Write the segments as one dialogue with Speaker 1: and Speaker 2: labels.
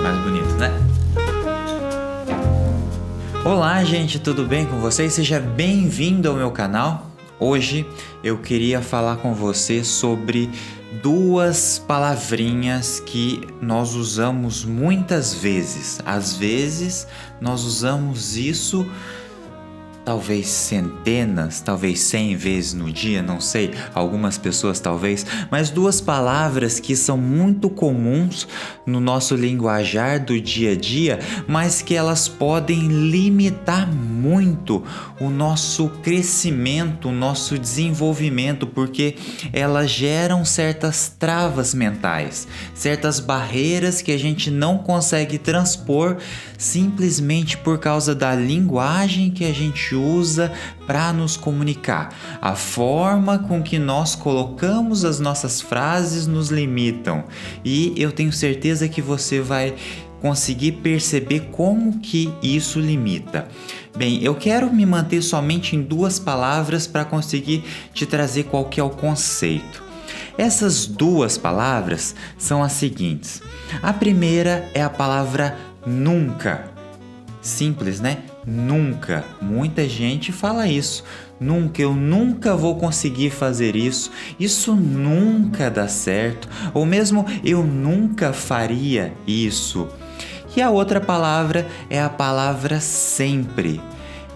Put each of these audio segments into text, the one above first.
Speaker 1: mais bonito, né? Olá, gente, tudo bem com vocês? Seja bem-vindo ao meu canal. Hoje eu queria falar com você sobre duas palavrinhas que nós usamos muitas vezes. Às vezes nós usamos isso talvez centenas, talvez 100 vezes no dia, não sei, algumas pessoas talvez, mas duas palavras que são muito comuns no nosso linguajar do dia a dia, mas que elas podem limitar muito o nosso crescimento, o nosso desenvolvimento, porque elas geram certas travas mentais, certas barreiras que a gente não consegue transpor simplesmente por causa da linguagem que a gente usa para nos comunicar. A forma com que nós colocamos as nossas frases nos limitam, e eu tenho certeza que você vai conseguir perceber como que isso limita. Bem, eu quero me manter somente em duas palavras para conseguir te trazer qual que é o conceito. Essas duas palavras são as seguintes. A primeira é a palavra nunca. Simples, né? Nunca. Muita gente fala isso. Nunca, eu nunca vou conseguir fazer isso. Isso nunca dá certo. Ou mesmo eu nunca faria isso. E a outra palavra é a palavra sempre.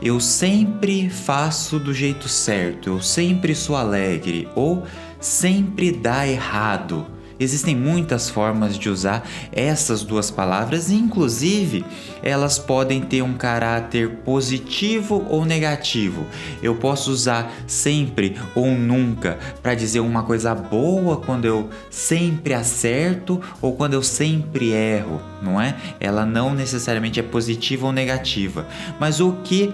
Speaker 1: Eu sempre faço do jeito certo. Eu sempre sou alegre. Ou sempre dá errado. Existem muitas formas de usar essas duas palavras e, inclusive, elas podem ter um caráter positivo ou negativo. Eu posso usar sempre ou nunca para dizer uma coisa boa quando eu sempre acerto ou quando eu sempre erro, não é? Ela não necessariamente é positiva ou negativa. Mas o que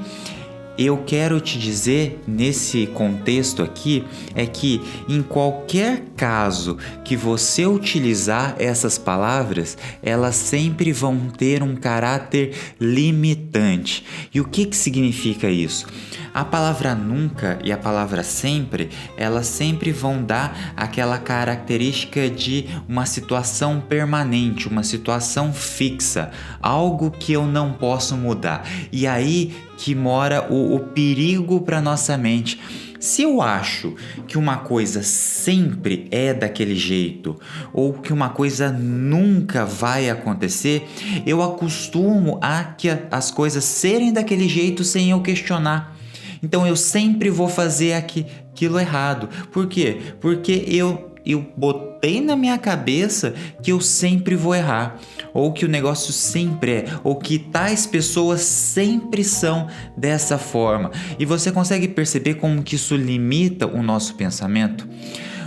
Speaker 1: eu quero te dizer nesse contexto aqui é que em qualquer caso que você utilizar essas palavras, elas sempre vão ter um caráter limitante. E o que significa isso? A palavra nunca e a palavra sempre, elas sempre vão dar aquela característica de uma situação permanente, uma situação fixa, algo que eu não posso mudar. E aí que mora o perigo para nossa mente. Se eu acho que uma coisa sempre é daquele jeito ou que uma coisa nunca vai acontecer, eu acostumo a que as coisas serem daquele jeito sem eu questionar. Então eu sempre vou fazer aquilo errado. Por quê? Porque eu botei na minha cabeça que eu sempre vou errar, ou que o negócio sempre é, ou que tais pessoas sempre são dessa forma. E você consegue perceber como que isso limita o nosso pensamento?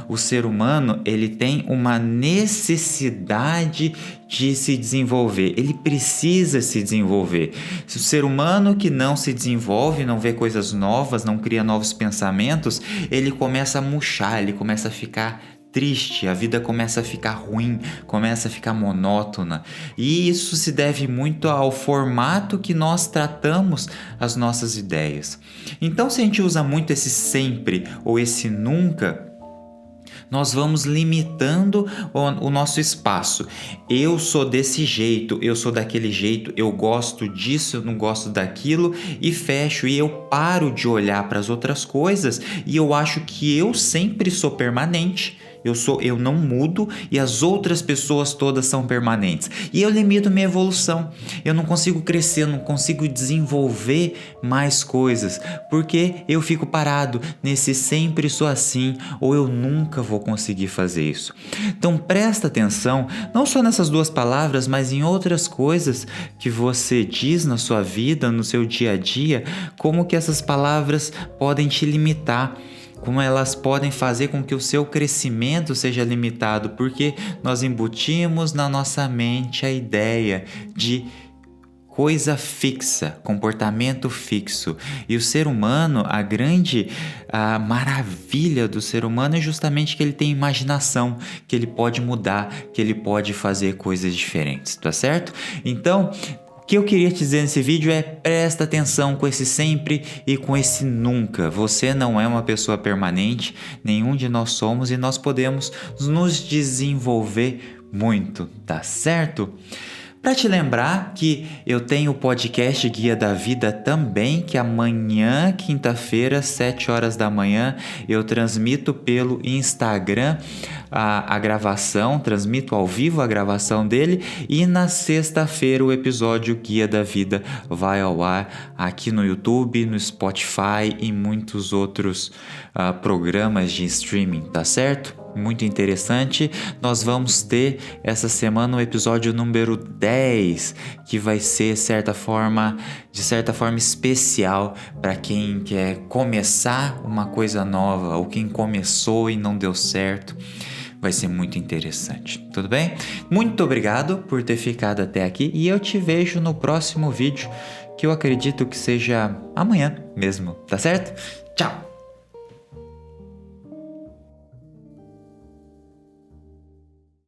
Speaker 1: O ser humano, ele tem uma necessidade de se desenvolver, ele precisa se desenvolver. Se o ser humano que não se desenvolve, não vê coisas novas, não cria novos pensamentos, ele começa a murchar, ele começa a ficar triste, a vida começa a ficar ruim, começa a ficar monótona. E isso se deve muito ao formato que nós tratamos as nossas ideias. Então, se a gente usa muito esse sempre ou esse nunca, nós vamos limitando o nosso espaço. Eu sou desse jeito, eu sou daquele jeito, eu gosto disso, eu não gosto daquilo, e fecho, e eu paro de olhar para as outras coisas e eu acho que eu sempre sou permanente. Eu não mudo e as outras pessoas todas são permanentes. E eu limito minha evolução. Eu não consigo crescer, eu não consigo desenvolver mais coisas, porque eu fico parado nesse sempre sou assim, ou eu nunca vou conseguir fazer isso. Então presta atenção, não só nessas duas palavras, mas em outras coisas que você diz na sua vida, no seu dia a dia, como que essas palavras podem te limitar. Como elas podem fazer com que o seu crescimento seja limitado, porque nós embutimos na nossa mente a ideia de coisa fixa, comportamento fixo. E o ser humano, a maravilha do ser humano é justamente que ele tem imaginação, que ele pode mudar, que ele pode fazer coisas diferentes, tá certo? Então, o que eu queria te dizer nesse vídeo é: presta atenção com esse sempre e com esse nunca. Você não é uma pessoa permanente, nenhum de nós somos, e nós podemos nos desenvolver muito, tá certo? Para te lembrar que eu tenho o podcast Guia da Vida também, que amanhã, quinta-feira, 7 horas da manhã, eu transmito pelo Instagram a gravação, transmito ao vivo a gravação dele, e na sexta-feira o episódio Guia da Vida vai ao ar aqui no YouTube, no Spotify e muitos outros programas de streaming, tá certo? Muito interessante. Nós vamos ter essa semana o episódio número 10, que vai ser de certa forma especial para quem quer começar uma coisa nova ou quem começou e não deu certo. Vai ser muito interessante, tudo bem? Muito obrigado por ter ficado até aqui e eu te vejo no próximo vídeo, que eu acredito que seja amanhã mesmo, tá certo? Tchau!